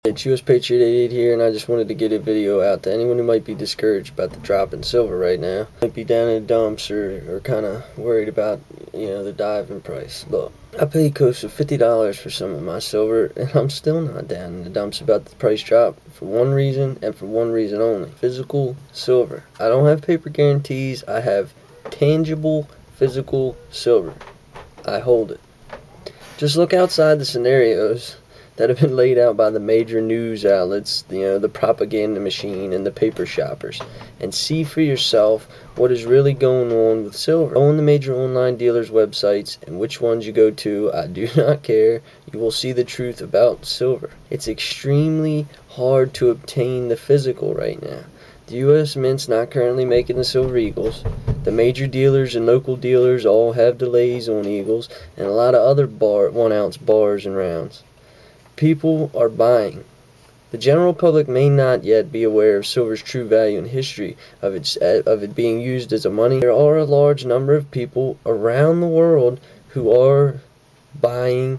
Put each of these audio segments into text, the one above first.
It's US Patriot 88 here, and I just wanted to get a video out to anyone who might be discouraged about the drop in silver right now. Might be down in the dumps or kind of worried about, the dive in price. Look, I paid close to $50 for some of my silver, and I'm still not down in the dumps about the price drop for one reason, and for one reason only. Physical silver. I don't have paper guarantees. I have tangible physical silver. I hold it. Just look outside the scenarios that have been laid out by the major news outlets, the propaganda machine and the paper shoppers, and see for yourself what is really going on with silver. Go on the major online dealers' websites, and which ones you go to, I do not care. You will see the truth about silver. It's extremely hard to obtain the physical right now. The U.S. Mint's not currently making the silver eagles. The major dealers and local dealers all have delays on eagles, and a lot of other 1 ounce bars and rounds. People are buying. The general public may not yet be aware of silver's true value and history of it being used as a money. There are a large number of people around the world who are buying.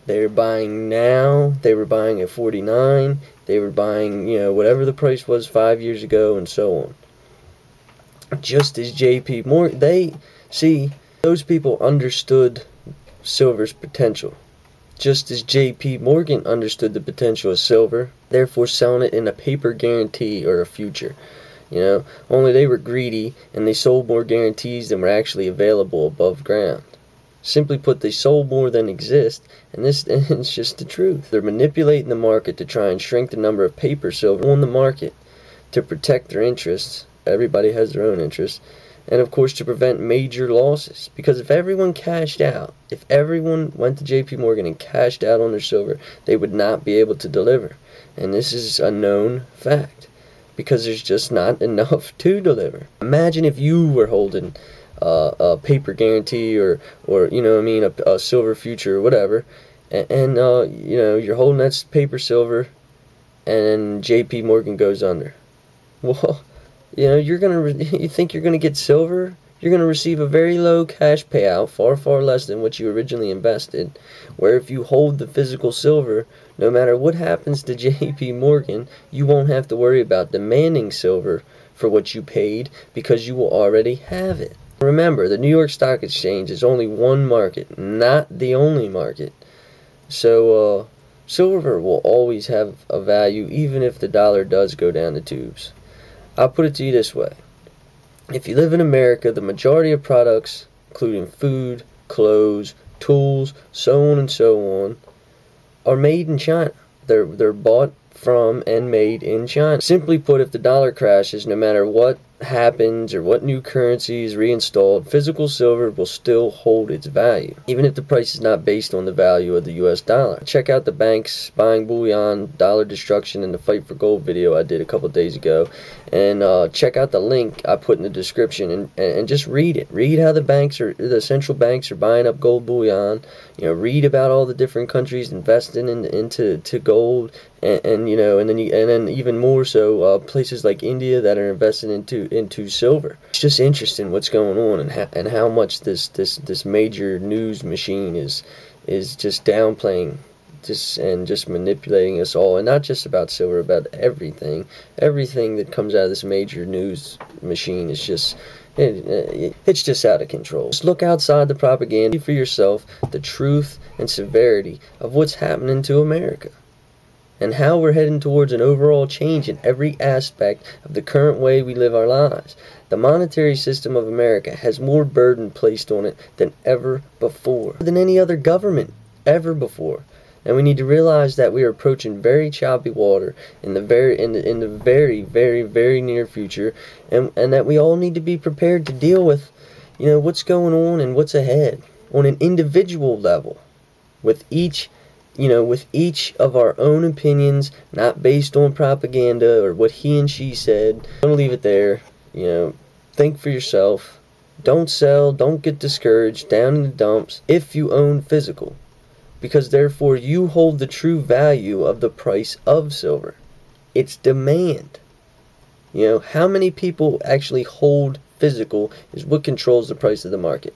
They're buying now. They were buying at 49. They were buying, whatever the price was 5 years ago, and so on. Just as J.P.Morgan, those people understood silver's potential. Just as J.P.Morgan understood the potential of silver, therefore selling it in a paper guarantee or a future. Only they were greedy and they sold more guarantees than were actually available above ground. Simply put, they sold more than exist, and it's just the truth. They're manipulating the market to try and shrink the number of paper silver on the market to protect their interests. Everybody has their own interests. And of course to prevent major losses. Because if everyone cashed out, if everyone went to J.P.Morgan and cashed out on their silver, they would not be able to deliver. And this is a known fact. Because there's just not enough to deliver. Imagine if you were holding a paper guarantee or a silver future or whatever. And you're holding that paper silver and J.P.Morgan goes under. Well, you think you're gonna get silver? You're gonna receive a very low cash payout, far less than what you originally invested. Where if you hold the physical silver, no matter what happens to J.P.Morgan, you won't have to worry about demanding silver for what you paid because you will already have it. Remember, the New York Stock Exchange is only one market, not the only market. So silver will always have a value, even if the dollar does go down the tubes. I'll put it to you this way. If you live in America, the majority of products, including food, clothes, tools, so on and so on, are made in China. They're bought from and made in China. Simply put, if the dollar crashes, no matter what happens or what new currency is reinstalled, physical silver will still hold its value, even if the price is not based on the value of the US dollar. Check out the banks buying bullion, dollar destruction, and the fight for gold video I did a couple days ago, and check out the link I put in the description and just read it. Read how the central banks are buying up gold bullion. Read about all the different countries investing into gold, and then even more so places like India that are investing into silver. It's just interesting what's going on and how much this major news machine is just downplaying and just manipulating us all, and not just about silver, about everything that comes out of this major news machine is just it's just out of control. Just look outside the propaganda, see for yourself the truth and severity of what's happening to America, and how we're heading towards an overall change in every aspect of the current way we live our lives. The monetary system of America has more burden placed on it than ever before, than any other government ever before. And we need to realize that we are approaching very choppy water in the very near future, and that we all need to be prepared to deal with, what's going on and what's ahead on an individual level, with each of our own opinions, not based on propaganda or what he and she said. I'm gonna leave it there. Think for yourself. Don't sell. Don't get discouraged down in the dumps if you own physical, because therefore you hold the true value of the price of silver. It's demand. How many people actually hold physical is what controls the price of the market.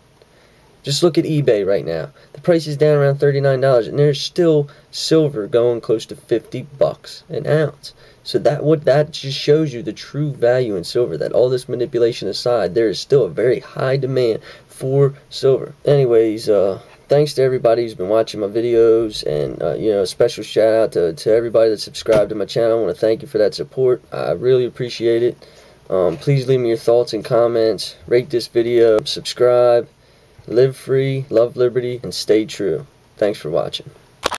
Just look at eBay right now. The price is down around $39, and there's still silver going close to 50 bucks an ounce. So that just shows you the true value in silver, that all this manipulation aside, there is still a very high demand for silver. Anyways, thanks to everybody who's been watching my videos, and you know, a special shout out to everybody that subscribed to my channel. I want to thank you for that support. I really appreciate it. Please leave me your thoughts and comments. Rate this video, subscribe. Live free, love liberty, and stay true. Thanks for watching.